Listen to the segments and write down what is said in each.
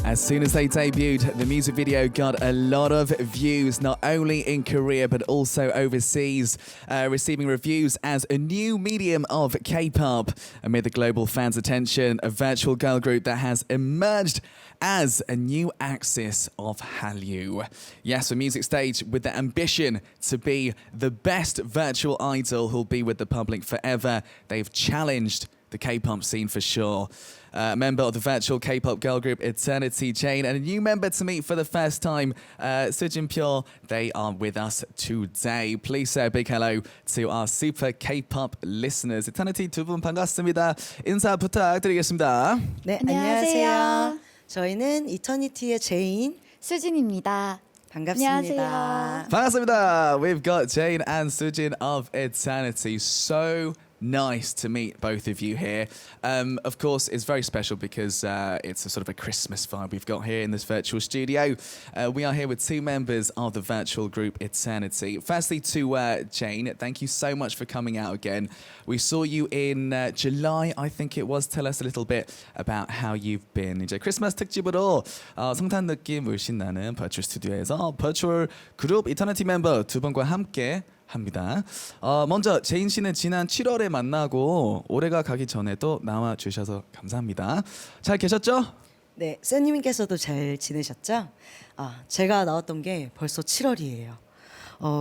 As soon as they debuted, the music video got a lot of views, not only in Korea but also overseas, receiving reviews as a new medium of K-pop. Amid the global fans' attention, a virtual girl group that has emerged as a new axis of Hallyu. Yes, a music stage with the ambition to be the best virtual idol who'll be with the public forever. They've challenged the K-pop scene for sure. A member of the virtual K-pop girl group Eternity, Zaein, and a new member to meet for the first time, Sujin Pyo. They are with us today. Please say a big hello to our super K-pop listeners. Eternity 두 분 반갑습니다. 인사 부탁드리겠습니다. 네, 안녕하세요. 저희는 이터니티의 제인, 수진입니다. 반갑습니다. 안녕하세요. 반갑습니다. We've got Zaein and Sujin of Eternity. So nice to meet both of you here. Of course, it's very special because it's a sort of a Christmas vibe we've got here in this virtual studio. We are here with two members of the virtual group Eternity. Firstly, to Zaein, thank you so much for coming out again. We saw you in July, I think it was. Tell us a little bit about how you've been. 이제 크리스마스 특집으로 성탄 느낌 물씬 나는 버추얼 스튜디오에서 버추얼 그룹 이터니티 멤버 두 분과 함께 합니다. 먼저 제인 씨는 지난 7월에 만나고 올해가 가기 전에도 나와 주셔서 감사합니다. 잘 계셨죠? 네, 쌤님께서도 잘 지내셨죠? 제가 나왔던 게 벌써 7월이에요.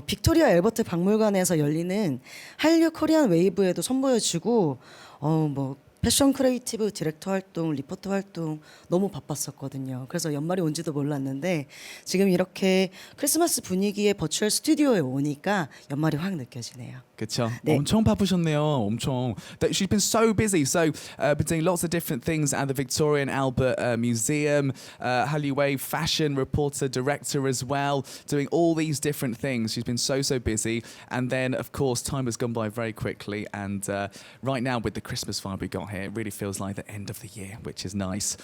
빅토리아 엘버트 박물관에서 열리는 한류 코리안 웨이브에도 선보여주고 뭐 패션 크리에이티브 디렉터 활동, 리포터 활동 너무 바빴었거든요. 그래서 연말이 온지도 몰랐는데 지금 이렇게 크리스마스 분위기의 버추얼 스튜디오에 오니까 연말이 확 느껴지네요. 그렇죠. 네. 엄청 바쁘셨네요. 엄청. She's been so busy. So been doing lots of different things at the Victoria and Albert Museum, Hallyu Wave fashion reporter, director as well, doing all these different things. She's been so busy. And then, of course, time has gone by very quickly. And right now, with the Christmas vibe we got here, it really feels like the end of the year, which is nice.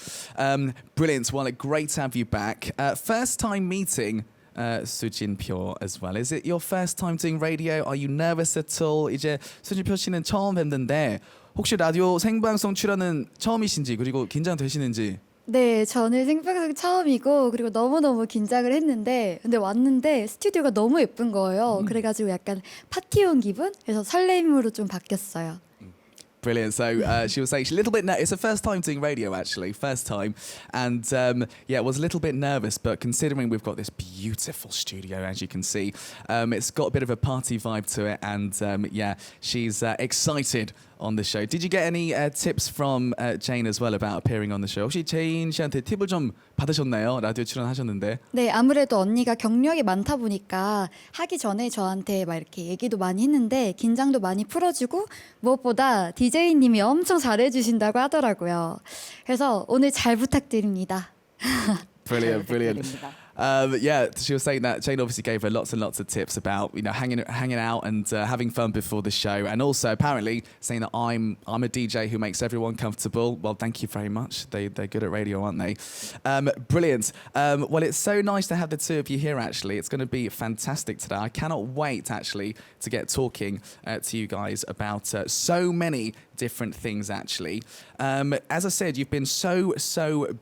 Brilliant. Well, great to have you back. First time meeting Sujin Pyo as well. Is it your first time doing radio? Are you nervous at all? 이제 수진 표 씨는 처음 뵙는데 혹시 라디오 생방송 출연은 처음이신지 그리고 긴장되시는지? 네, 저는 생방송 처음이고 그리고 너무너무 긴장을 했는데 근데 왔는데 스튜디오가 너무 예쁜 거예요. 그래가지고 약간 파티 온 기분? 그래서 설렘으로 좀 바뀌었어요. Brilliant. So she was saying she's a little bit it's her first time doing radio actually, first time, and was a little bit nervous, but considering we've got this beautiful studio as you can see, it's got a bit of a party vibe to it, and she's excited on the show. Did you get any tips from Zaein as well about appearing on the show? 혹시 제인 씨한테 팁을 좀 받으셨나요? 라디오 출연하셨는데. 네, 아무래도 언니가 경력이 많다 보니까 하기 전에 저한테 막 이렇게 얘기도 많이 했는데 긴장도 많이 풀어주고 무엇보다 DJ님이 엄청 잘해주신다고 하더라고요. 그래서 오늘 잘 부탁드립니다. Brilliant. She was saying that Zaein obviously gave her lots and lots of tips about hanging out and having fun before the show, and also apparently saying that I'm a DJ who makes everyone comfortable. Well, thank you very much. They're good at radio, aren't they? Brilliant. Well, it's so nice to have the two of you here. Actually, it's going to be fantastic today. I cannot wait actually to get talking to you guys about so many different things actually. As I said, you've been so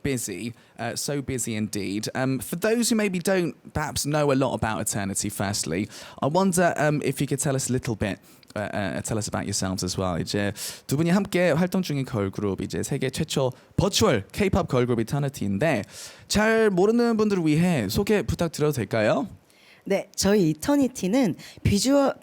busy, so busy indeed. For those who maybe don't perhaps know a lot about Eternity, firstly, I wonder if you could tell us a little bit, tell us about yourselves as well. 이제 두 분이 함께 활동 중인 걸그룹, 이제 세계 최초 버추얼 K-pop 걸그룹 Eternity인데 잘 모르는 분들을 위해 소개 부탁드려도 될까요? 네, 저희 이터니티는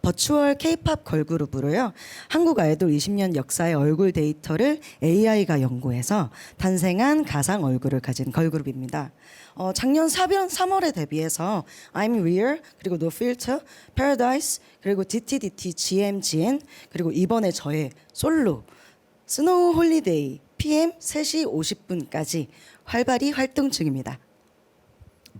버추얼 K-팝 걸그룹으로요. 한국 아이돌 20년 역사의 얼굴 데이터를 AI가 연구해서 탄생한 가상 얼굴을 가진 걸그룹입니다. 작년 3월에 데뷔해서 I'm Real, 그리고 No Filter, Paradise, 그리고 DTDT, GMGN, 그리고 이번에 저의 솔로 스노우 홀리데이 PM 3시 50분까지 활발히 활동 중입니다.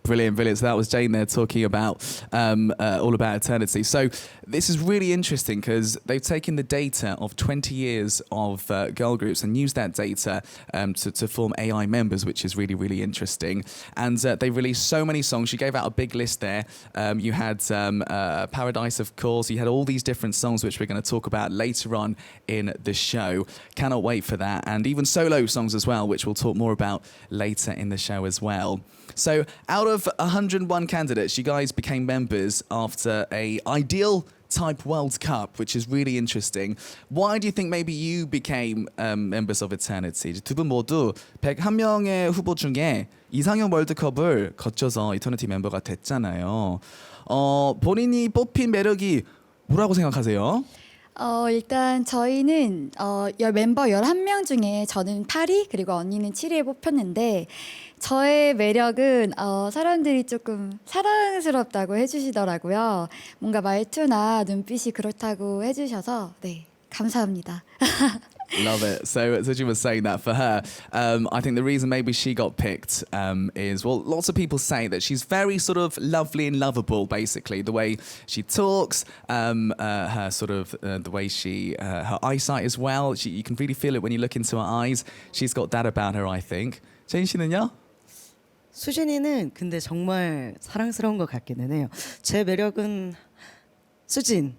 Brilliant, brilliant. So that was Zaein there talking about all about eternity. So this is really interesting because they've taken the data of 20 years of girl groups and used that data to form AI members, which is really, really interesting. And they released so many songs. She gave out a big list there. You had Paradise, of course. You had all these different songs, which we're going to talk about later on in the show. Cannot wait for that. And even solo songs as well, which we'll talk more about later in the show as well. So out of 101 candidates, you guys became members after a ideal type World Cup, which is really interesting. Why do you think maybe you became members of Eternity? 두 분 모두 101명의 후보 중에 이상형 월드컵을 거쳐서 이터니티 멤버가 됐잖아요. 본인이 뽑힌 매력이 뭐라고 생각하세요? 일단 저희는 멤버 11명 중에 저는 8위 그리고 언니는 7위에 뽑혔는데 저의 매력은 사람들이 조금 사랑스럽다고 해주시더라고요. 뭔가 말투나 눈빛이 그렇다고 해주셔서 네, 감사합니다. Love it. So Sujin was saying that for her, I think the reason maybe she got picked is, well, lots of people say that she's very sort of lovely and lovable, basically. The way she talks, her sort of, the way she, her eyesight as well. You can really feel it when you look into her eyes. She's got that about her, I think. Zaein 씨는요? 수진이는 근데 정말 사랑스러운 것 같기는 해요. 제 매력은 수진.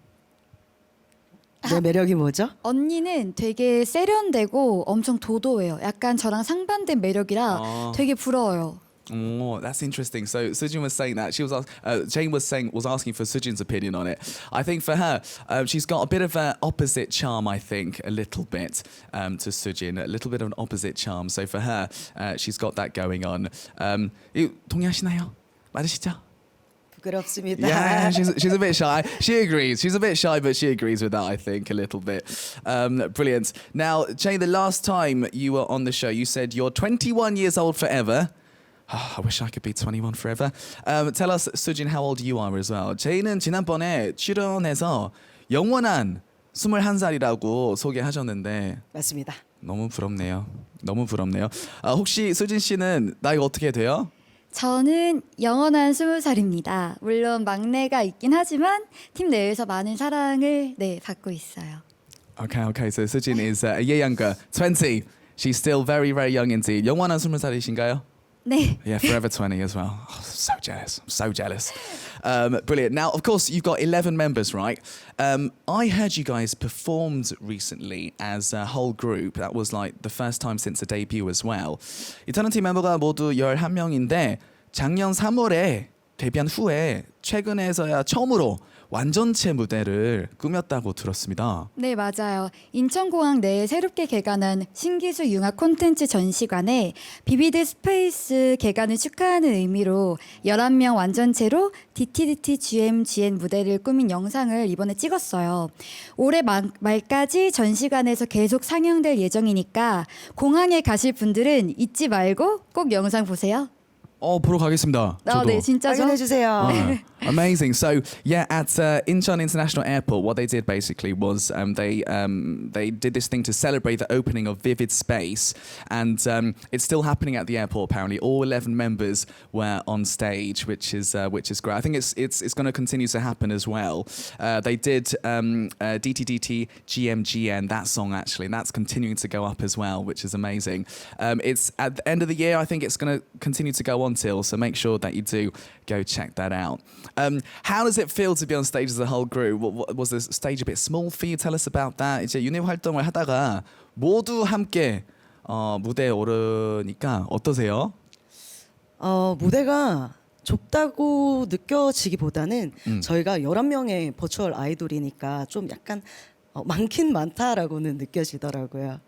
내 매력이 뭐죠? 언니는 되게 세련되고 엄청 도도해요. 약간 저랑 상반된 매력이라 되게 부러워요. Oh, that's interesting. So Sujin was saying that Zaein was asking for Sujin's opinion on it. I think for her, she's got a bit of an opposite charm. I think a little bit to Sujin, a little bit of an opposite charm. So for her, she's got that going on. 동의하시나요? 맞으시죠? 부끄럽습니다. Yeah, she's a bit shy. She agrees. She's a bit shy, but she agrees with that, I think, a little bit. Brilliant. Now, Jay, the last time you were on the show, you said you're 21 years old forever. Oh, I wish I could be 21 forever. Tell us, Sujin, how old you are as well. 제이는 지난번에 출연해서 영원한 21살이라고 소개하셨는데 맞습니다. 너무 부럽네요. 너무 부럽네요. 혹시 수진 씨는 나이가 어떻게 돼요? 저는 영원한 20살입니다. 물론 막내가 있긴 하지만 팀 내에서 많은 사랑을 받고 있어요. Okay. So Sujin is a year younger, 20. She's still very, very young indeed. 영원한 20살이신가요? 네. Yeah, forever 20 as well. Oh, so jealous. I'm so jealous. Brilliant. Now, of course, you've got 11 members, right? I heard you guys performed recently as a whole group. That was like the first time since the debut as well. 이터니티 멤버가 모두 11명인데 작년 3월에 데뷔한 후에 최근에서야 처음으로 완전체 무대를 꾸몄다고 들었습니다. 네, 맞아요. 인천공항 내에 새롭게 개관한 신기술 융합 콘텐츠 전시관에 비비드 스페이스 개관을 축하하는 의미로 11명 완전체로 DTDT GMGN 무대를 꾸민 영상을 이번에 찍었어요. 올해 말까지 전시관에서 계속 상영될 예정이니까 공항에 가실 분들은 잊지 말고 꼭 영상 보세요. 보러 가겠습니다. 저도. 네, 진짜죠? 확인해 주세요. Amazing. So yeah, at Incheon International Airport, what they did basically was they did this thing to celebrate the opening of Vivid Space, and it's still happening at the airport. Apparently, all 11 members were on stage, which is great. I think it's going to continue to happen as well. They did DTDT GMGN, that song actually, and that's continuing to go up as well, which is amazing. It's at the end of the year. I think it's going to continue to go on till, so make sure that you do go check that out. How does it feel to be on stage as a whole group? Was the stage a bit small for you? Tell us about that. 이제 유닛 활동을 하다가 모두 함께 무대에 오르니까 어떠세요? 무대가 좁다고 느껴지기보다는 저희가 11명의 버추얼 아이돌이니까 좀 약간 많긴 많다라고는 느껴지더라고요.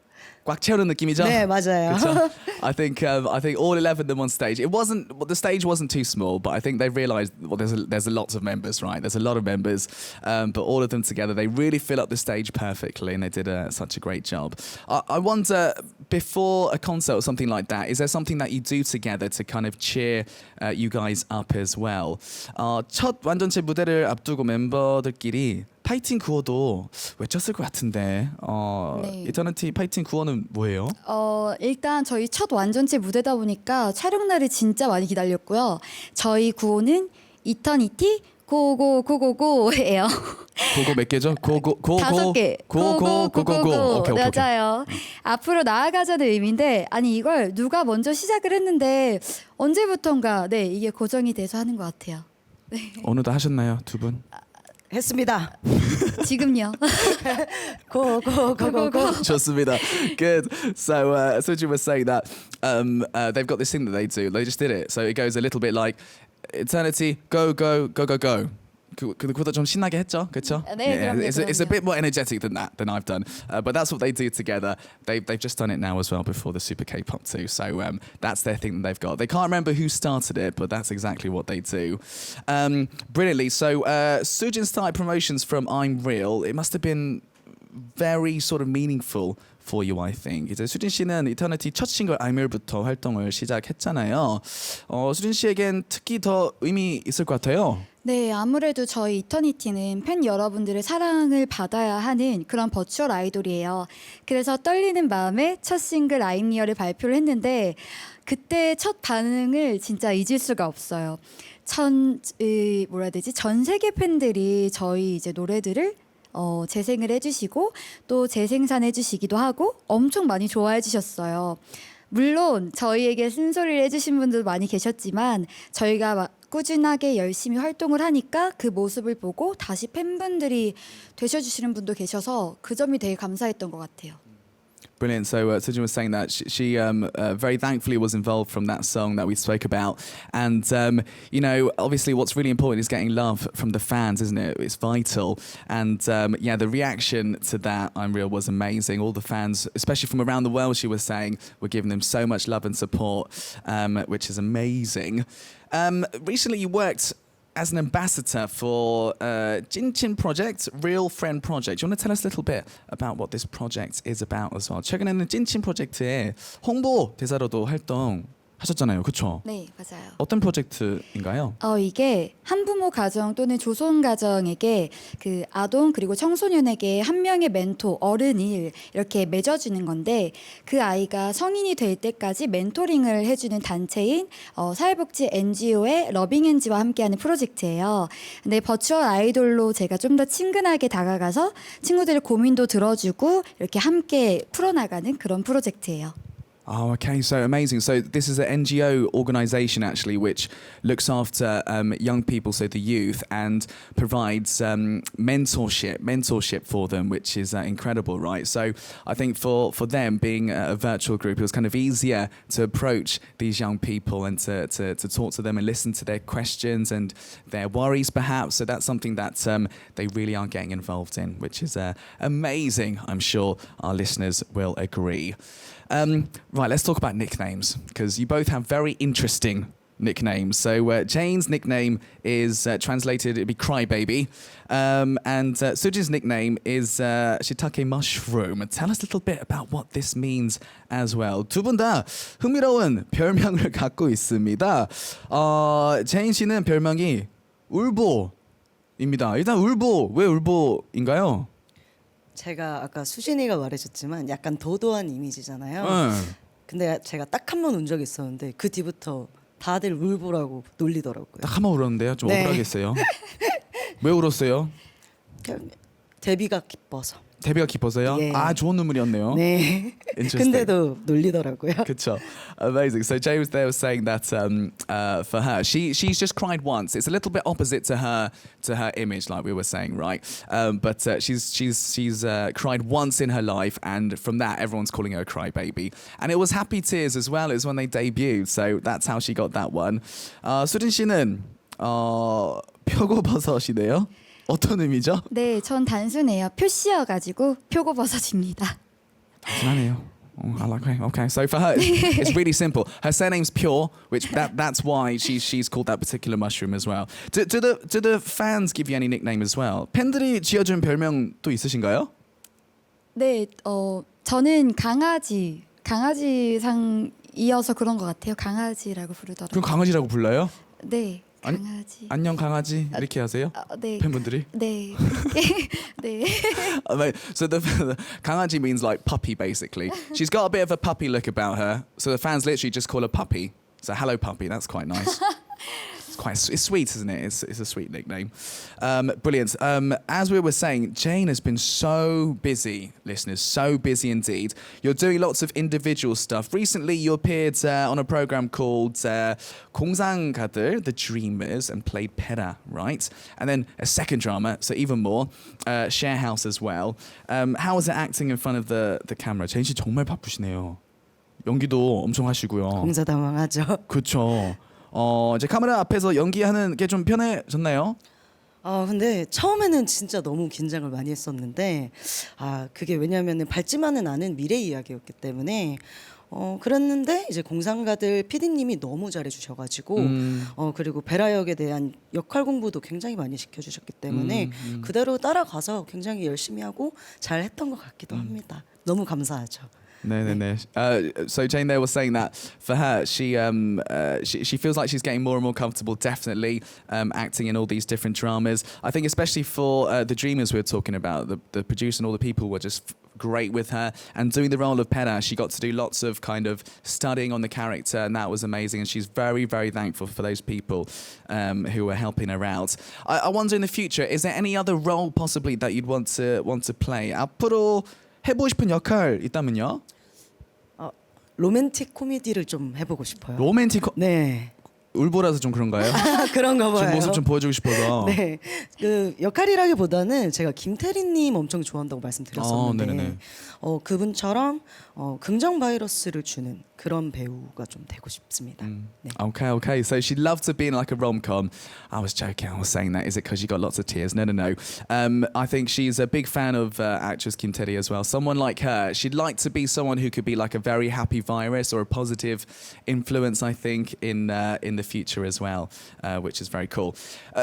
꽉 채우는 느낌이죠? 네, 맞아요. 그쵸? I think all 11 of them on stage. The stage wasn't too small, but I think they realised there's a lots of members, right? There's a lot of members, but all of them together, they really fill up the stage perfectly, and they did such a great job. I wonder, before a concert or something like that, is there something that you do together to kind of cheer you guys up as well? 첫 완전체 무대를 앞두고 멤버들끼리 파이팅 구호도 외쳤을 것 같은데 네. 이터니티 파이팅 구호는 이유는 뭐예요? 일단 저희 첫 완전체 무대다 보니까 촬영 날을 진짜 많이 기다렸고요. 저희 구호는 이터니티 고고고고고예요. 고고 몇 개죠? 고고 5개. 고고고고고. 오케이. 맞아요. 앞으로 나아가자는 의미인데 아니 이걸 누가 먼저 시작을 했는데 언제부턴가 네 이게 고정이 돼서 하는 것 같아요. 네. 오늘도 하셨나요, 두 분? 했습니다. 지금요. 고고고고고. 좋습니다. Good. So Sujin was saying that they've got this thing that they do. They just did it. So it goes a little bit like eternity, go, go, go, go, go. 그보다 좀 신나게 했죠, 그렇죠? 네, 그럼요, it's a 그럼요. bit more energetic than I've done. But that's what they do together. They've just done it now as well before the Super K-Pop too. So that's their thing that they've got. They can't remember who started it, but that's exactly what they do. Brilliantly. So Sujin started promotions from I'm Real. It must have been very sort of meaningful for you, I think. 이제 수진 씨는 이터니티 첫 싱글 I'm Real부터 활동을 시작했잖아요. 수진 씨에겐 특히 더 의미 있을 것 같아요. 네, 아무래도 저희 이터니티는 팬 여러분들의 사랑을 받아야 하는 그런 버추얼 아이돌이에요. 그래서 떨리는 마음에 첫 싱글 I'm Real을 발표를 했는데 그때 첫 반응을 진짜 잊을 수가 없어요. 전 세계 팬들이 저희 이제 노래들을 재생을 해주시고 또 재생산해 주시기도 하고 엄청 많이 좋아해 주셨어요. 물론 저희에게 쓴소리를 해주신 분들도 많이 계셨지만 저희가 꾸준하게 열심히 활동을 하니까 그 모습을 보고 다시 팬분들이 되셔주시는 분도 계셔서 그 점이 되게 감사했던 것 같아요. Brilliant. So Sujin was saying that she very thankfully was involved from that song that we spoke about. And, you know, obviously what's really important is getting love from the fans, isn't it? It's vital. And, yeah, the reaction to that, I'm Real, was amazing. All the fans, especially from around the world, she was saying, were giving them so much love and support, which is amazing. Recently you worked as an ambassador for Jinchin Project, Real Friend Project. Do you want to tell us a little bit about what this project is about as well? 최근에는 찐친 프로젝트의 홍보 대사로도 활동하셨잖아요, 그렇죠? 네, 맞아요. 어떤 프로젝트인가요? 이게 한부모 가정 또는 조손 가정에게 그 아동 그리고 청소년에게 한 명의 멘토, 어른을 이렇게 맺어주는 건데 그 아이가 성인이 될 때까지 멘토링을 해주는 단체인 사회복지 NGO의 러빙엔지와 함께하는 프로젝트예요. 근데 버추얼 아이돌로 제가 좀 더 친근하게 다가가서 친구들의 고민도 들어주고 이렇게 함께 풀어나가는 그런 프로젝트예요. Oh, okay, so amazing. So this is an NGO organisation actually which looks after young people, so the youth, and provides mentorship for them, which is incredible, right? So I think for them being a virtual group, it was kind of easier to approach these young people and to talk to them and listen to their questions and their worries perhaps. So that's something that they really are getting involved in, which is amazing. I'm sure our listeners will agree. Right, let's talk about nicknames because you both have very interesting nicknames. So Zaein's nickname is translated, it'd be Crybaby, and Sujin's nickname is Shiitake Mushroom. Tell us a little bit about what this means as well. 두 분 다 흥미로운 별명을 갖고 있습니다. Zaein 씨는 별명이 울보입니다. 일단 울보, 왜 울보인가요? 제가 아까 수진이가 말해줬지만 약간 도도한 이미지잖아요. 근데 제가 딱 한 번 운 적이 있었는데 그 뒤부터 다들 울보라고 놀리더라고요. 딱 한 번 울었는데요. 좀 네. 억울하겠어요. 왜 울었어요? 그냥 데뷔가 기뻐서. 데뷔가 깊어서요? 예. 아, 좋은 눈물이었네요. 네. Interesting. 근데도 놀리더라고요. 그쵸. Amazing. So Jay was there was saying that for her, she's just cried once. It's a little bit opposite to her image, like we were saying, right? But she's cried once in her life, and from that, everyone's calling her a crybaby. And it was happy tears as well. It was when they debuted, so that's how she got that one. 수진 씨는 표고버섯이네요. 어떤 의미죠? 네, 전 단순해요. 표시여가지고 표고버섯입니다. 단순하네요. I like it. Okay, so for her, it's really simple. Her surname's Pure, which that's why she's called that particular mushroom as well. Do the fans give you any nickname as well? 팬들이 지어준 별명도 있으신가요? 네, 저는 강아지상이어서 그런 것 같아요. 강아지라고 부르더라고요. 그럼 강아지라고 불러요? 네. 강아지. 안녕 강아지 이렇게 하세요? 네. 팬분들이? 네. 그렇게. 네. So the 강아지 means like puppy basically. She's got a bit of a puppy look about her. So the fans literally just call her puppy. So hello puppy, that's quite nice. It's sweet, isn't it? It's a sweet nickname. Brilliant. As we were saying, Zaein has been so busy, listeners, so busy indeed. You're doing lots of individual stuff. Recently, you appeared on a program called 공상가들, The Dreamers, and played Pera, right? And then a second drama, so even more, Share House as well. How was it acting in front of the camera? Zaein 씨 정말 바쁘시네요. 연기도 엄청 하시고요. 공사다망하죠. 그렇죠. 이제 카메라 앞에서 연기하는 게 좀 편해졌나요? 근데 처음에는 진짜 너무 긴장을 많이 했었는데 그게 왜냐하면 밝지만은 않은 미래 이야기였기 때문에 그랬는데 이제 공상가들 PD님이 너무 잘해주셔가지고 그리고 베라 역에 대한 역할 공부도 굉장히 많이 시켜주셨기 때문에 그대로 따라가서 굉장히 열심히 하고 잘했던 것 같기도 합니다. 너무 감사하죠. No. So Zaein there was saying that for her, she feels like she's getting more and more comfortable. Definitely acting in all these different dramas. I think especially for the Dreamers we were talking about, the producer and all the people were just great with her. And doing the role of Pera, she got to do lots of kind of studying on the character, and that was amazing. And she's very, very thankful for those people who were helping her out. I wonder in the future, is there any other role possibly that you'd want to play? 앞으로 해보고 싶은 역할 있다면요? 로맨틱 코미디를 좀 해보고 싶어요. 로맨틱 네. 울보라서 좀 그런가요? 그런가 봐요. 좀 모습 좀 보여주고 싶어서. 네, 그 역할이라기보다는 제가 김태리님 엄청 좋아한다고 말씀드렸었는데, 네네네. 그분처럼 긍정 바이러스를 주는 그런 배우가 좀 되고 싶습니다. 네. Okay. So she'd love to be in like a rom-com. I was joking. I was saying that. Is it because you got lots of tears? No. I think she's a big fan of actress Kim Tae-ri as well. Someone like her, she'd like to be someone who could be like a very happy virus or a positive influence. I think in the future as well, which is very cool.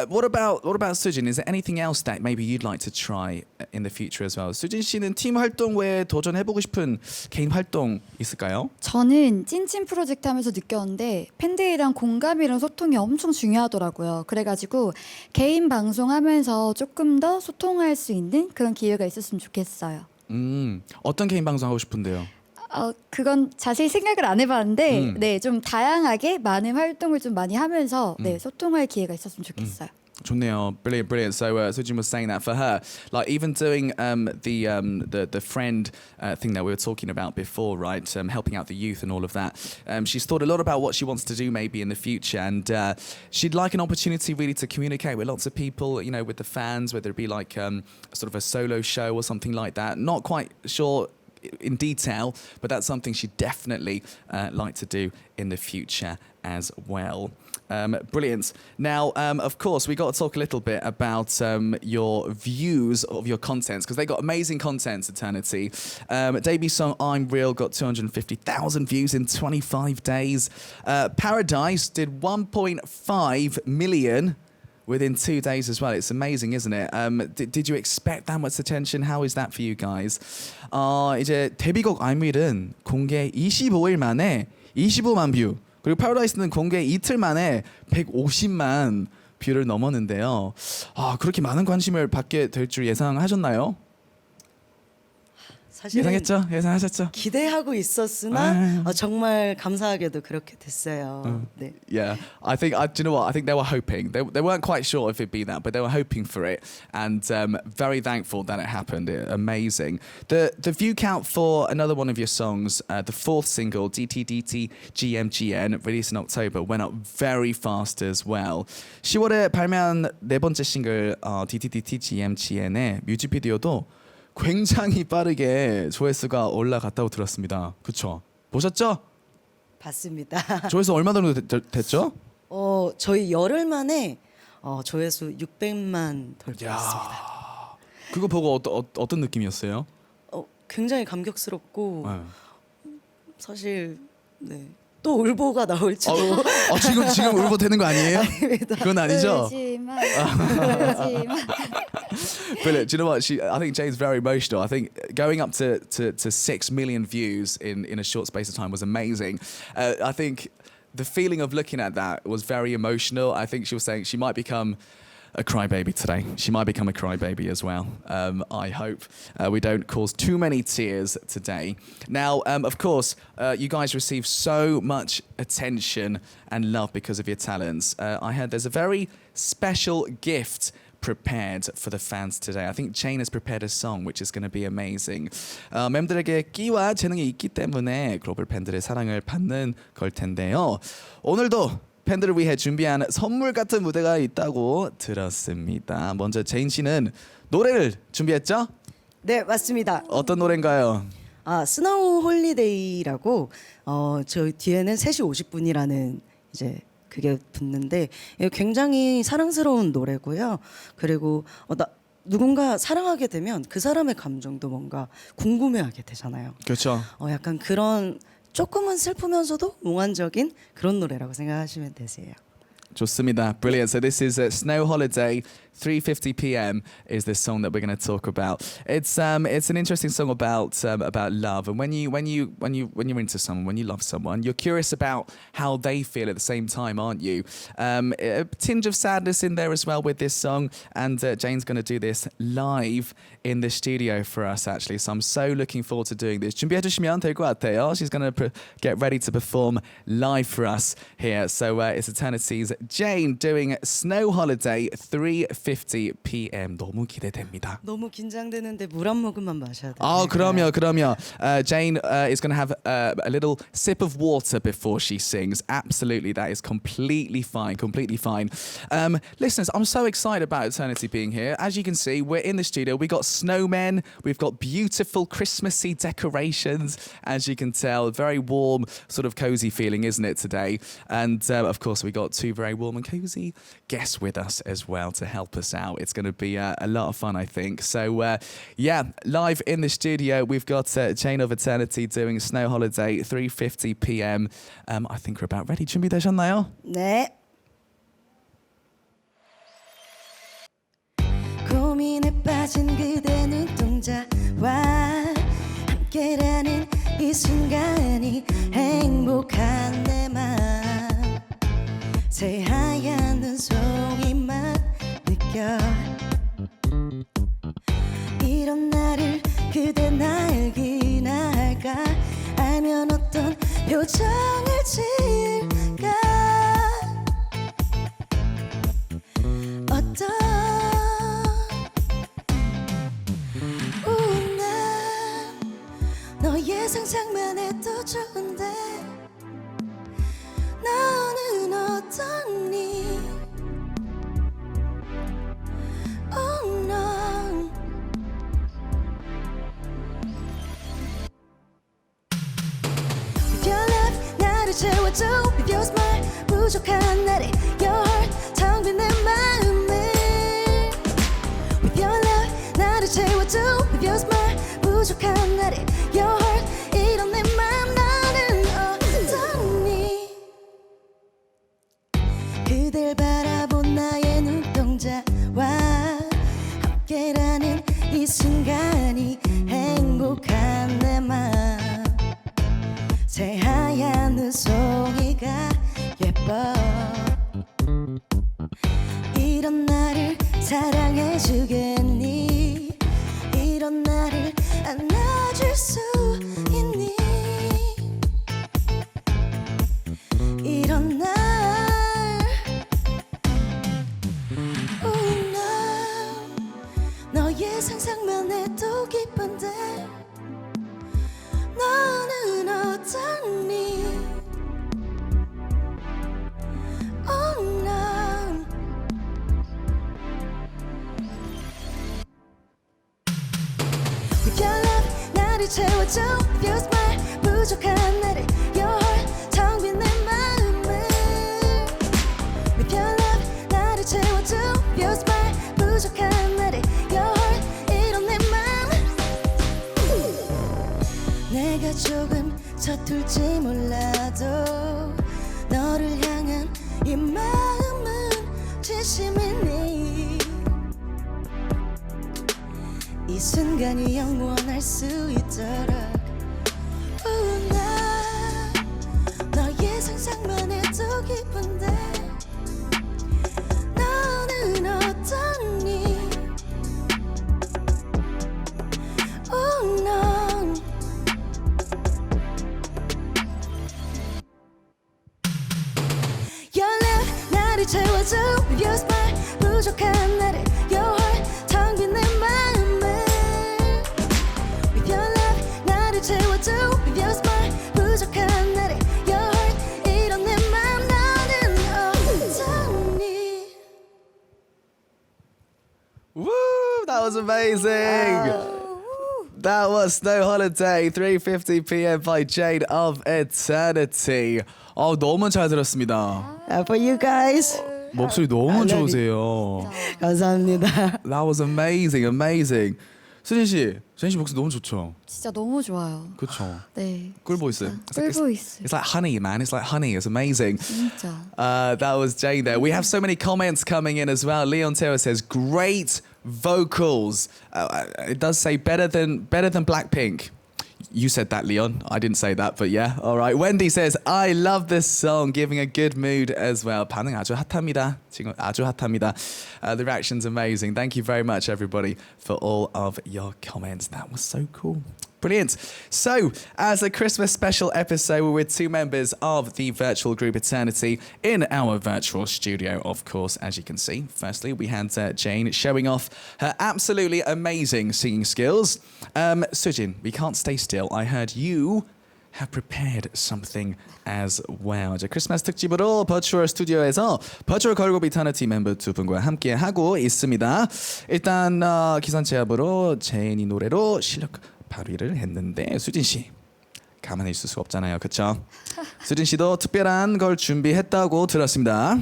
What about Sujin? Is there anything else that maybe you'd like to try in the future as well? Sujin 씨는 팀 활동 외에 도전해보고 싶은 개인 활동 있을까요? 저는 찐찐 프로젝트 하면서 느꼈는데 팬들이랑 공감이랑 소통이 엄청 중요하더라고요. 그래가지고 개인 방송하면서 조금 더 소통할 수 있는 그런 기회가 있었으면 좋겠어요. 어떤 개인 방송 하고 싶은데요? 그건 자세히 생각을 안 해봤는데 네, 좀 다양하게 많은 활동을 좀 많이 하면서 네, 소통할 기회가 있었으면 좋겠어요. 좋네요. Brilliant. So Sujin was saying that for her, like even doing the friend thing that we were talking about before, right? Helping out the youth and all of that. She's thought a lot about what she wants to do maybe in the future, and she'd like an opportunity really to communicate with lots of people, you know, with the fans, whether it be like sort of a solo show or something like that. Not quite sure in detail, but that's something she'd definitely like to do in the future as well. Brilliant. Now, of course, we got to talk a little bit about your views of your contents, because they got amazing content, Eternity. Debut song I'm Real got 250,000 views in 25 days. Paradise did 1.5 million within 2 days as well. It's amazing, isn't it? Did you expect that much attention? How is that for you guys? 이제 데뷔곡 I'm Real은 공개 25일 만에 25만 뷰. 그리고 파라다이스는 공개 이틀 만에 150만 뷰를 넘었는데요. 그렇게 많은 관심을 받게 될 줄 예상하셨나요? 예상했죠? 예상하셨죠? 기대하고 있었으나 정말 감사하게도 그렇게 됐어요. 네. Yeah, I think do you know what? I think they were hoping. They weren't quite sure if it'd be that, but they were hoping for it, and very thankful that it happened. Amazing. The view count for another one of your songs, the fourth single, DTDT GMGN, released in October, went up very fast as well. 10월에 발매한 네 번째 싱글 DTDT GMGN의 뮤직비디오도 굉장히 빠르게 조회수가 올라갔다고 들었습니다. 그렇죠? 보셨죠? 봤습니다. 조회수 얼마 정도 됐죠? 저희 열흘 만에 조회수 600만 돌파했습니다. 그거 보고 어떤 느낌이었어요? 굉장히 감격스럽고 사실 네. 또 울보가 나올지도 지금 울보 되는 거 아니에요? 아닙니다. 그건 아니죠? 울지마. Brilliant. Do you know what? I think Zaein's very emotional. I think going up to 6 million views in a short space of time was amazing. I think the feeling of looking at that was very emotional. I think she was saying she might become a crybaby today. She might become a crybaby as well. I hope we don't cause too many tears today. Now, of course, you guys receive so much attention and love because of your talents. I heard there's a very special gift prepared for the fans today. I think Zaein has prepared a song which is going to be amazing. 멤버들에게 끼와 재능이 있기 때문에 글로벌 팬들의 사랑을 받는 걸 텐데요. 오늘도 팬들을 위해 준비한 선물 같은 무대가 있다고 들었습니다. 먼저 제인 씨는 노래를 준비했죠? 네, 맞습니다. 어떤 노래인가요? 스노우 홀리데이라고 저 뒤에는 3시 50분이라는 이제 그게 붙는데 굉장히 사랑스러운 노래고요. 그리고 누군가 사랑하게 되면 그 사람의 감정도 뭔가 궁금해하게 되잖아요. 그렇죠. 약간 그런 조금은 슬프면서도 몽환적인 그런 노래라고 생각하시면 되세요. 좋습니다. Brilliant. So this is Snow Holiday. 3:50 p.m. is the song that we're going to talk about. It's an interesting song about love, and when you're into someone, when you love someone, you're curious about how they feel at the same time, aren't you? A tinge of sadness in there as well with this song, and Jane's going to do this live in the studio for us actually. So I'm so looking forward to doing this. 준비해 주시면 될 것 같아요. She's going to get ready to perform live for us here. So it's Eternity's Zaein doing Snow Holiday 3:50 p.m. 너무 기대됩니다. 너무 긴장되는데 물 한 모금만 마셔야 돼요. 그럼요. Zaein is going to have a little sip of water before she sings. Absolutely, that is completely fine. Listeners, I'm so excited about Eternity being here. As you can see, we're in the studio. We got snowmen. We've got beautiful Christmassy decorations. As you can tell, very warm, sort of cozy feeling, isn't it, today? And of course, we got two very warm and cozy guests with us as well to help us out. It's going to be a lot of fun, I think. So, live in the studio, we've got Zaein of Eternity doing Snow Holiday 3:50 p.m. I think we're about ready. 준비되셨나요? 네. 고민에 빠진 그대 눈동자와 함께라는 이 순간이 행복한 내 맘 새하얀 눈송이만 느껴 이런 나를 그대 알긴 할까 알면 어떤 표정을 지을까 어떤 난 너의 상상만 해도 좋은데 너는 어떠니 Oh no With your love 나를 채워줘 With your smile 부족한 나를 Your heart 텅 빈 내 마음을 With your love 나를 채워줘 With your smile 부족한 나를 Your heart 이런 내 마음 너는 어떠니 그댈 바라본 나의 눈동자와 함께라는 이 순간이 행복한 내 맘 새하얀 눈송이가 예뻐 이런 나를 사랑해주겠니 이런 나를 안아줄 수 있니 이런 날 너의 상상만 해도 기쁜데 너는 어떠니 Oh no With your love 나를 채워줘 With your smile 부족한 나를 Your heart 텅 빈 내 마음을 With your love 나를 채워줘 With your smile 부족한 나를 Your heart 이런 내 맘 내가 조금 서툴지 몰라도 너를 향한 이 마음은 진심이니 이 순간이 영원할 수 있도록 나 너의 상상만 해도 나를 채워줘 with your smile 부족한 나를 your heart 텅 빈 내 마음을 with your love 나를 채워줘 with your smile 부족한 나를 your heart 이런 내 마음 너는 어쩌니 Woo! That was amazing. That was Snow Holiday, 3:50 p.m. by Jade of Eternity. 너무 잘 들었습니다. For you guys 목소리 너무 좋으세요. 감사합니다. That was amazing, amazing. 수진 씨, 제인 씨 목소리 너무 좋죠? 진짜 너무 좋아요. 그렇죠. 네. 꿀 보이스. 꿀 보이스. It's like honey, man. It's like honey. It's amazing. 진짜. That was Jane there. We have so many comments coming in as well. Leon Terra says, great vocals. It does say better than Blackpink. You said that, Leon. I didn't say that, but yeah. All right. Wendy says, I love this song, giving a good mood as well. 반응 아주 핫합니다. 지금 아주 핫합니다. The reaction's amazing. Thank you very much, everybody, for all of your comments. That was so cool. Brilliant. So, as a Christmas special episode, we're with two members of the virtual group Eternity in our virtual studio, of course, as you can see. Firstly, we had Jane showing off her absolutely amazing singing skills. Sujin, we can't stay still. I heard you have prepared something as well. 이제 크리스마스 특집으로 버추얼 스튜디오에서 버추얼 걸그룹 이터니티 멤버 두 분과 함께 하고 있습니다. 일단 기선 제압으로 제인이 노래로 실력 발휘를 했는데 수진 씨 가만히 있을 수 없잖아요, 그렇죠? 수진 씨도 특별한 걸 준비했다고 들었습니다.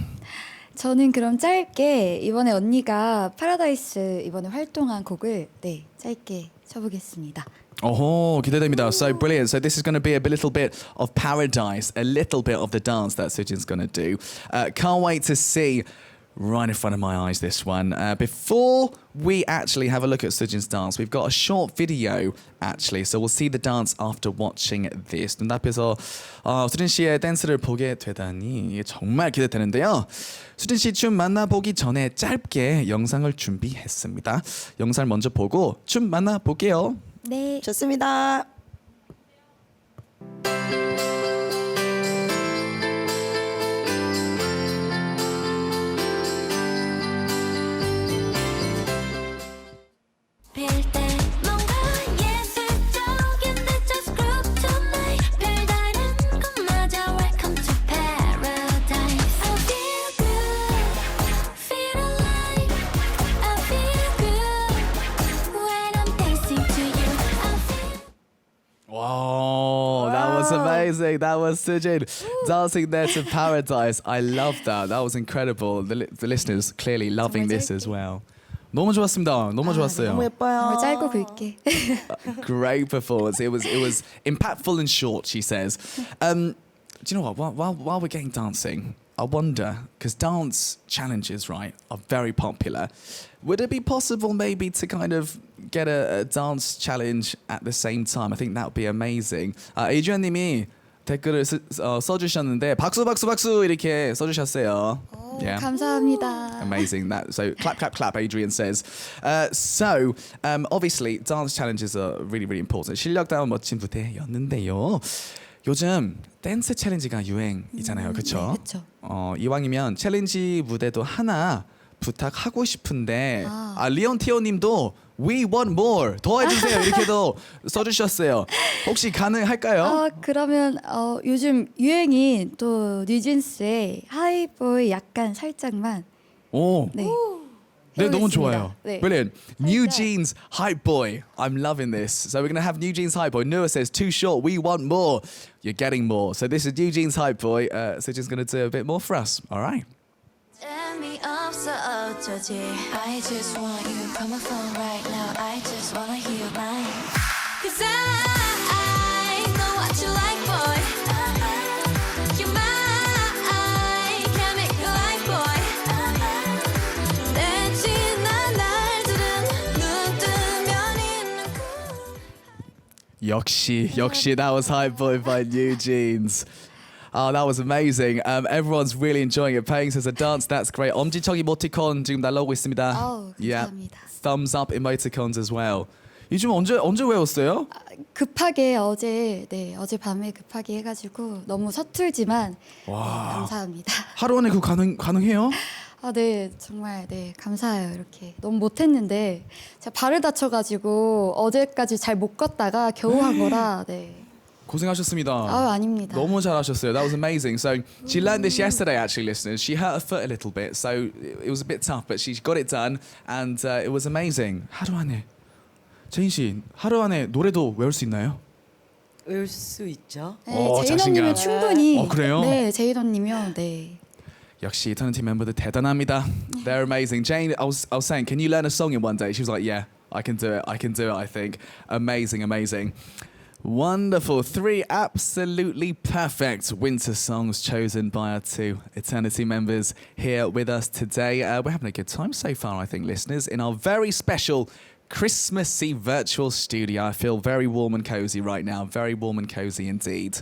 저는 그럼 짧게 이번에 언니가 파라다이스 이번에 활동한 곡을 짧게 쳐보겠습니다. Oh, 기대됩니다. So brilliant. So this is going to be a little bit of Paradise, a little bit of the dance that Sujin's going to do. Can't wait to see right in front of my eyes this one. Before we actually have a look at Sujin's dance, we've got a short video actually. So we'll see the dance after watching this. 눈앞에서 수진 씨의 댄스를 보게 되다니 정말 기대되는데요. 수진 씨 춤 만나보기 전에 짧게 영상을 준비했습니다. 영상 먼저 보고 춤 만나볼게요. 네. 좋습니다. Wow, that was amazing. That was Sujin dancing there to Paradise. I love that. That was incredible. The listeners clearly loving this as well. 너무 좋았습니다. 너무 좋았어요. 너무 예뻐요. 짧고 굵게. Great performance. It was impactful and short, she says. Do you know what? While we're getting dancing, I wonder, because dance challenges, right, are very popular. Would it be possible maybe to kind of get a dance challenge at the same time? I think that would be amazing. 이주연님이 댓글을 써주셨는데 박수 이렇게 써주셨어요. Yeah. 감사합니다. Amazing. That so clap. Adrian says. Obviously dance challenges are really really important. 실력다운 멋진 무대였는데요. 요즘 댄스 챌린지가 유행이잖아요, 그렇죠? 네, 그렇죠. 이왕이면 챌린지 무대도 하나 부탁하고 싶은데 리온 티오님도 We want more 더 해주세요 이렇게도 써주셨어요. 혹시 가능할까요? 그러면 요즘 유행인 또 뉴진스의 하이보이 약간 살짝만. 오. 네. 네, 너무 해보겠습니다. 좋아요. 네. Brilliant. New Jeans Hype Boy. I'm loving this. So we're going to have New Jeans Hype Boy. Noah says, too short. We want more. You're getting more. So this is New Jeans Hype Boy. Sujin's going to do a bit more for us. All right. I just want you from my phone right now. I just wanna hear your line. 'Cause I know what you like, boy. You're mine. Can't make you like, boy. 내 지난 날들은 눈 뜨면 있는 역시 that was Hype Boy by New Jeans. Oh, that was amazing. Everyone's really enjoying it. Paying says a dance, that's great. 엄지척 이모티콘 지금 날라오고 있습니다. 감사합니다. Thumbs up emoticons as well. 이 춤 언제 외웠어요? 급하게 어제 밤에 급하게 해가지고 너무 서툴지만 네, 감사합니다. 하루 안에 그거 가능해요? 아, 네, 정말 네 감사해요. 이렇게 너무 못했는데 제가 발을 다쳐가지고 어제까지 잘 못 걷다가 겨우 한 거라 네. 고생하셨습니다. 아닙니다. 너무 잘하셨어요. That was amazing. So she learned this yesterday, actually, listeners. She hurt her foot a little bit, so it was a bit tough, but she got it done, and it was amazing. 하루 안에 제인 씨 하루 안에 노래도 외울 수 있나요? 외울 수 있죠. 네, 자신감. 제인 언니면 충분히. 그래요? 네, 제인 언니면 네. 역시 이터니티 멤버들 대단합니다. They're amazing. Jane, I was saying, can you learn a song in one day? She was like, yeah, I can do it. I can do it, I think. Amazing, amazing. Wonderful. 3 absolutely perfect winter songs chosen by our 2 Eternity members here with us today. We're having a good time so far, I think, listeners, in our very special Christmassy virtual studio. I feel very warm and cozy right now. Very warm and cozy indeed.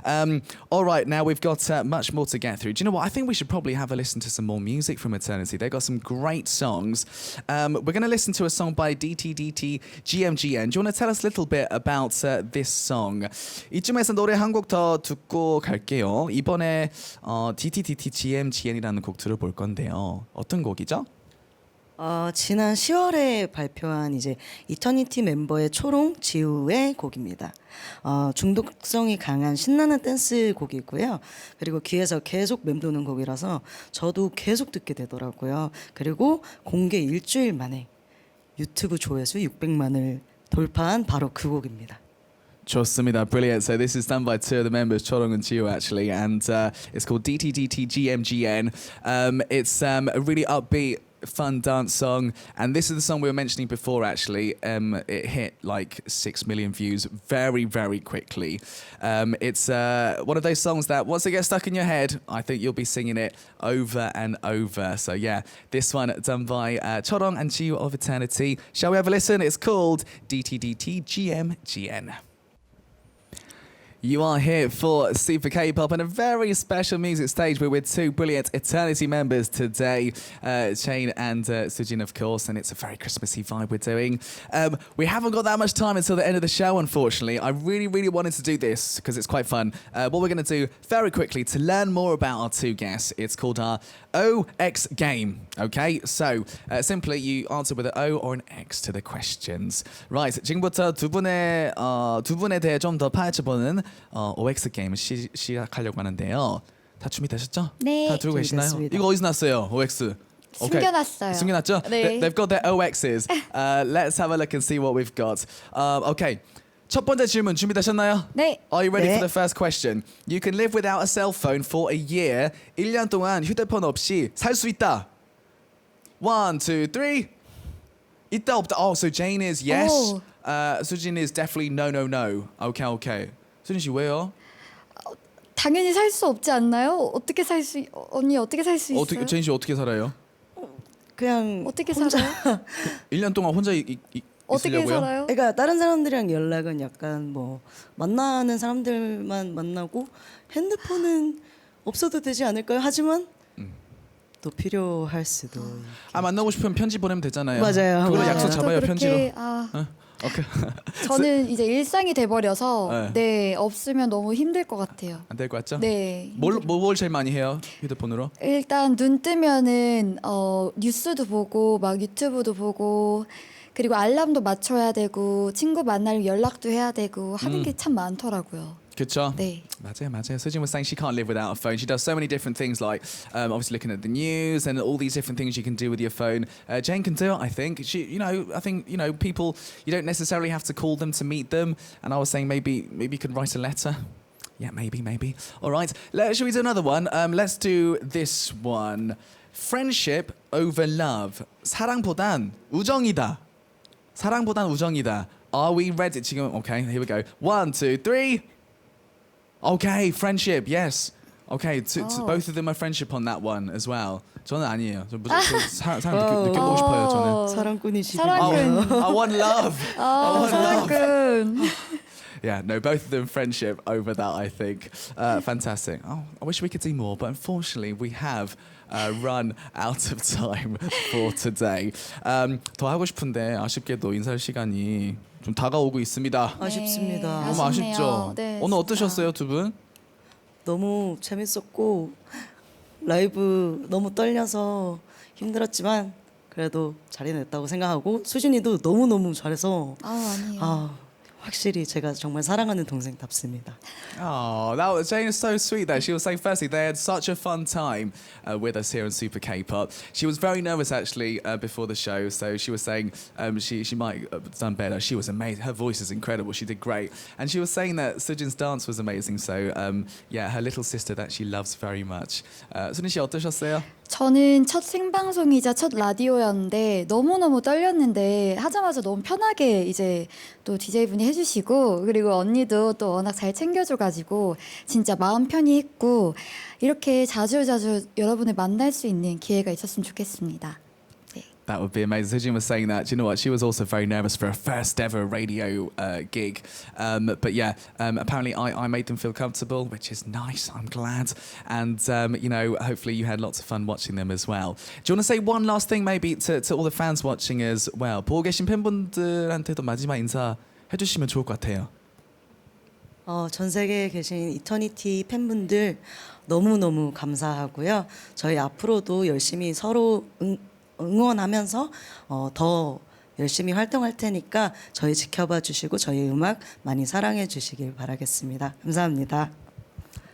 All right, now we've got much more to get through. Do you know what? I think we should probably have a listen to some more music from Eternity. They've got some great songs. We're going to listen to a song by DTDT GMGN. Do you want to tell us a little bit about this song? 이쯤에서 노래 한 곡 더 듣고 갈게요. 이번에 DTDT GMGN이라는 곡 들어볼 건데요. 어떤 곡이죠? 지난 10월에 발표한 이제 이터니티 멤버의 초롱 지우의 곡입니다. 중독성이 강한 신나는 댄스 곡이고요. 그리고 귀에서 계속 맴도는 곡이라서 저도 계속 듣게 되더라고요. 그리고 공개 일주일 만에 유튜브 조회수 600만을 돌파한 바로 그 곡입니다. 좋습니다. Brilliant. So this is done by 2 of the members, Chorong and Jiu, actually, and it's called DTDT GMGN. It's a really upbeat, fun dance song, and this is the song we were mentioning before, actually. It hit like 6 million views very, very quickly. It's one of those songs that once it gets stuck in your head, I think you'll be singing it over and over. So yeah, this one done by Chorong and Jiu of Eternity. Shall we have a listen? It's called DTDT GMGN. You are here for Super K-Pop and a very special music stage. We're with 2 brilliant Eternity members today, Zaein and Sujin, of course, and it's a very Christmassy vibe we're doing. We haven't got that much time until the end of the show, unfortunately. I really, really wanted to do this because it's quite fun. What we're going to do very quickly to learn more about our 2 guests, it's called our OX game. Okay, so simply you answer with an O or an X to the questions. Right, 지금부터 두 분에 대해 좀 더 파헤쳐보는 OX 게임을 시작하려고 하는데요. 다 준비되셨죠? 네. 다 들고 계시나요? 준비됐습니다. 이거 어디서 났어요? OX. Okay. 숨겨놨어요. 숨겨놨죠? 네. They've got their OXs. Let's have a look and see what we've got. Okay. 첫 번째 질문 준비되셨나요? 네. Are you ready 네. for the first question? You can live without a cell phone for a year. 1년 동안 휴대폰 없이 살 수 있다. 1, 2, 3. 있다 없다. Oh, so Jane is yes. Oh. Sujin is definitely no, no, no. Okay. 수진 씨 왜요? 당연히 살 수 없지 않나요? 언니 어떻게 살 수 있어요? 어떻게 제인 씨 어떻게 살아요? 그냥 어떻게 혼자 살아요? 1년 동안 혼자 어떻게 있으려고요? 살아요? 그러니까 다른 사람들이랑 연락은 약간 뭐 만나는 사람들만 만나고 핸드폰은 없어도 되지 않을까요? 하지만 또 필요할 수도. 만나고 싶으면 편지 보내면 되잖아요. 맞아요. 그걸로 맞아요. 약속 잡아요, 저도 편지로. 그렇게, 오케이. 저는 이제 일상이 돼버려서 네 없으면 너무 힘들 것 같아요. 안 될 것 같죠? 네. 뭘 제일 많이 해요? 휴대폰으로? 일단 눈 뜨면은 뉴스도 보고 막 유튜브도 보고 그리고 알람도 맞춰야 되고 친구 만나려면 연락도 해야 되고 하는 게 참 많더라고요. 그렇죠? 네. 맞아요. Sujin was saying she can't live without a phone. She does so many different things like obviously looking at the news and all these different things you can do with your phone. Jane can do it, I think. I think people, you don't necessarily have to call them to meet them. And I was saying maybe you could write a letter. Yeah, maybe. All right. Shall we do another one? Let's do this one. Friendship over love. 사랑보단 우정이다. Are we ready? 지금 okay, here we go. 1, 2, 3. Okay, friendship. Yes. Okay, both of them are friendship on that one as well. 저는 아니에요. 저 무조건 사랑 느껴보고 싶어요. 저는. 사랑꾼이시군요. 사랑꾼. I want love. 사랑꾼. Yeah, no, both of them friendship over that, I think. Fantastic. Oh, I wish we could do more, but unfortunately we have run out of time for today. 더 하고 싶은데 아쉽게도 인사할 시간이 좀 다가오고 있습니다. 아쉽습니다. 너무 아쉽네요. 아쉽죠? 네, 오늘 진짜. 어떠셨어요, 두 분? 너무 재밌었고 라이브 너무 떨려서 힘들었지만 그래도 잘 해냈다고 생각하고 수진이도 너무너무 잘해서 아니에요. 확실히 제가 정말 사랑하는 동생답습니다. Oh, that was Zaein is so sweet there. She was saying firstly they had such a fun time with us here on Super K-Pop. She was very nervous actually before the show, so she was saying she might have done better. She was amazing. Her voice is incredible. She did great, and she was saying that Sujin's dance was amazing. So yeah, her little sister that she loves very much. 수진 씨 어떠셨어요? 저는 첫 생방송이자 첫 라디오였는데 너무너무 떨렸는데 하자마자 너무 편하게 이제 또 DJ분이 해주시고 그리고 언니도 또 워낙 잘 챙겨줘가지고 진짜 마음 편히 했고 이렇게 자주자주 여러분을 만날 수 있는 기회가 있었으면 좋겠습니다. That would be amazing. Sujin was saying that. Do you know what? She was also very nervous for her first ever radio gig. But yeah, apparently I made them feel comfortable, which is nice. I'm glad. And, you know, hopefully you had lots of fun watching them as well. Do you want to say one last thing maybe to all the fans watching as well? 보고 계신 팬분들한테도 마지막 인사 해주시면 좋을 것 같아요. 전 세계에 계신 이터니티 팬분들 너무너무 감사하고요. 저희 앞으로도 열심히 서로 응원하면서 더 열심히 활동할 테니까 저희 지켜봐 주시고 저희 음악 많이 사랑해 주시길 바라겠습니다. 감사합니다.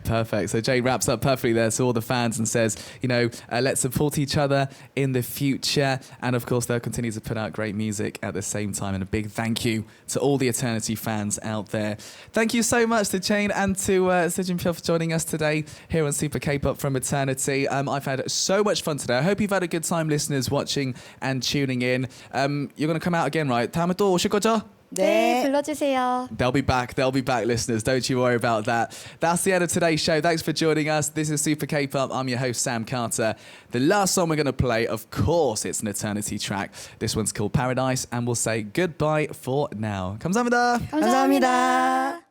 Perfect. So Jay wraps up perfectly there to all the fans and says, you know, let's support each other in the future. And of course, they'll continue to put out great music at the same time. And a big thank you to all the Eternity fans out there. Thank you so much to Zaein and to Sujin Pyo for joining us today here on Super K-Pop from Eternity. I've had so much fun today. I hope you've had a good time, listeners, watching and tuning in. You're going to come out again, right? 다음에 또 오실 거죠? 네, 불러주세요. They'll be back, listeners. Don't you worry about that. That's the end of today's show. Thanks for joining us. This is Super K-Pop. I'm your host, Sam Carter. The last song we're going to play, of course, it's an Eternity track. This one's called Paradise, and we'll say goodbye for now. 감사합니다. 감사합니다.